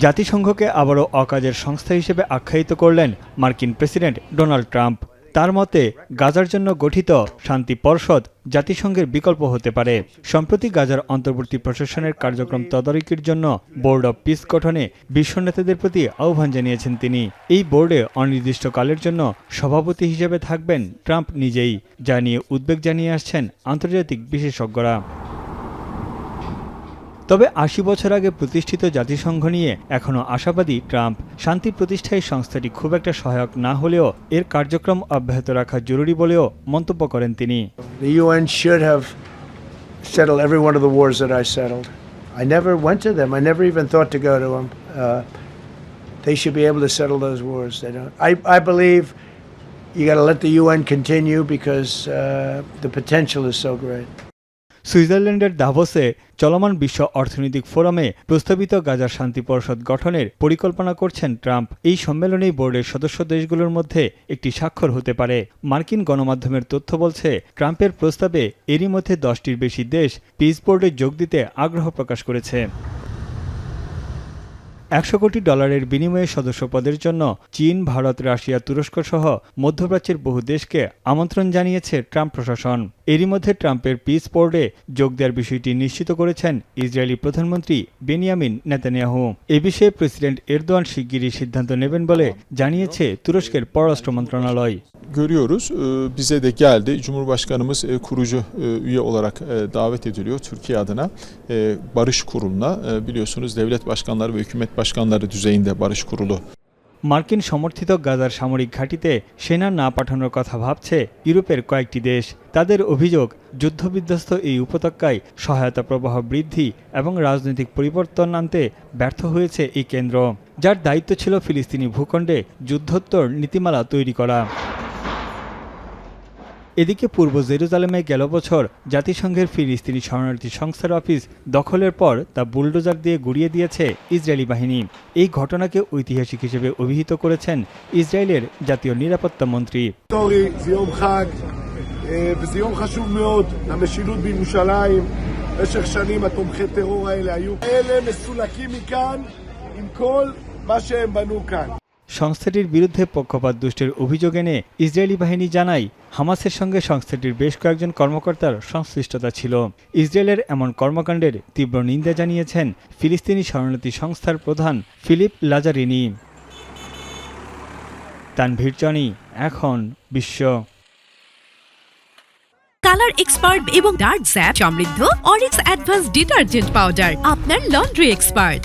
জাতিসংঘকে আবারও অকাজের সংস্থা হিসেবে আখ্যায়িত করলেন মার্কিন প্রেসিডেন্ট ডোনাল্ড ট্রাম্প। তার মতে গাজার জন্য গঠিত শান্তি পরিষদ জাতিসংঘের বিকল্প হতে পারে। সম্প্রতি গাজার অন্তর্বর্তী প্রশাসনের কার্যক্রম তদারকির জন্য বোর্ড অব পিস গঠনে বিশ্ব নেতাদের প্রতি আহ্বান জানিয়েছেন তিনি। এই বোর্ডে অনির্দিষ্টকালের জন্য সভাপতি হিসেবে থাকবেন ট্রাম্প নিজেই, যা নিয়ে উদ্বেগ জানিয়ে আসছেন আন্তর্জাতিক বিশেষজ্ঞরা। তবে ৮০ বছর আগে প্রতিষ্ঠিত জাতিসংঘ নিয়ে এখনও আশাবাদী ট্রাম্প। শান্তি প্রতিষ্ঠায় সংস্থাটি খুব একটা সহায়ক না হলেও এর কার্যক্রম অব্যাহত রাখা জরুরি বলেও মন্তব্য করেন তিনি। The UN should have settled every one of the wars that I settled. I never went to them. I never even thought to go to them. They should be able to settle those wars. They don't. I believe you got to let the UN continue because the potential is so great. সুইজারল্যান্ডের দাভোসে চলমান বিশ্ব অর্থনৈতিক ফোরামে প্রস্তাবিত গাজার শান্তি পরিষদ গঠনের পরিকল্পনা করছেন ট্রাম্প। এই সম্মেলনেই বোর্ডের সদস্য দেশগুলোর মধ্যে একটি স্বাক্ষর হতে পারে। মার্কিন গণমাধ্যমের তথ্য বলছে, ট্রাম্পের প্রস্তাবে এরই মধ্যে 10টির বেশি দেশ পিস বোর্ডে যোগ দিতে আগ্রহ প্রকাশ করেছে। $100 কোটি বিনিময়ে সদস্যপদের জন্য চীন, ভারত, রাশিয়া, তুরস্ক সহ মধ্যপ্রাচ্যের বহু দেশকে আমন্ত্রণ জানিয়েছে ট্রাম্প প্রশাসন। এরই মধ্যে ট্রাম্পের পিস বোর্ডে যোগ দেওয়ার বিষয়টি নিশ্চিত করেছেন ইসরায়েলি প্রধানমন্ত্রী বেনিয়ামিন নেতানিয়াহু। এ বিষয়ে প্রেসিডেন্ট এরদোয়ান শিগগিরই সিদ্ধান্ত নেবেন বলে জানিয়েছে তুরস্কের পররাষ্ট্র মন্ত্রণালয়। Görüyoruz. Bize de geldi. Cumhurbaşkanımız kurucu üye olarak davet ediliyor Türkiye adına. Barış Kurulu'na biliyorsunuz devlet başkanları ve hükümet başkanları düzeyinde barış kurulu. মার্কিন সমর্থিত গাজার সামরিক ঘাঁটিতে সেনা না পাঠানোর কথা ভাবছে ইউরোপের কয়েকটি দেশ। তাদের অভিযোগ, যুদ্ধবিধ্বস্ত এই উপত্যকায় সহায়তা প্রবাহ বৃদ্ধি এবং রাজনৈতিক পরিবর্তন আনতে ব্যর্থ হয়েছে এই কেন্দ্র, যার দায়িত্ব ছিল ফিলিস্তিনি ভূখণ্ডে যুদ্ধোত্তর নীতিমালা তৈরি করা। এদিকে পূর্ব জেরুজালেমে গেল বছর জাতিসংঘের ফিলিস্তিনি শরণার্থী সংস্থার অফিস দখলের পর তা বুলডোজার দিয়ে গুড়িয়ে দিয়েছে ইসরায়েলি বাহিনী। এই ঘটনাকে ঐতিহাসিক হিসেবে অভিহিত করেছেন ইসরায়েলের জাতীয় নিরাপত্তা মন্ত্রী। সংস্থাটির বিরুদ্ধে পক্ষপাত দুষ্টের অভিযোগ এনে ইসরায়েলি বাহিনী জানায়, হামাসের সঙ্গে সংস্থাটির বেশ কয়েকজন কর্মকর্তার সংশ্লিষ্টতা ছিল। ইসরায়েলের এমন কর্মকাণ্ডের তীব্র নিন্দা জানিয়েছেন ফিলিস্তিনি শরণার্থী সংস্থার প্রধান ফিলিপ লাজারিনি। তানভীর জনি, এখন বিশ্ব। কালার এক্সপার্ট এবং ডার্ক জ্যাপ সমৃদ্ধ অরিক্স অ্যাডভান্স ডিটারজেন্ট পাউডার আপনার লন্ড্রি এক্সপার্ট।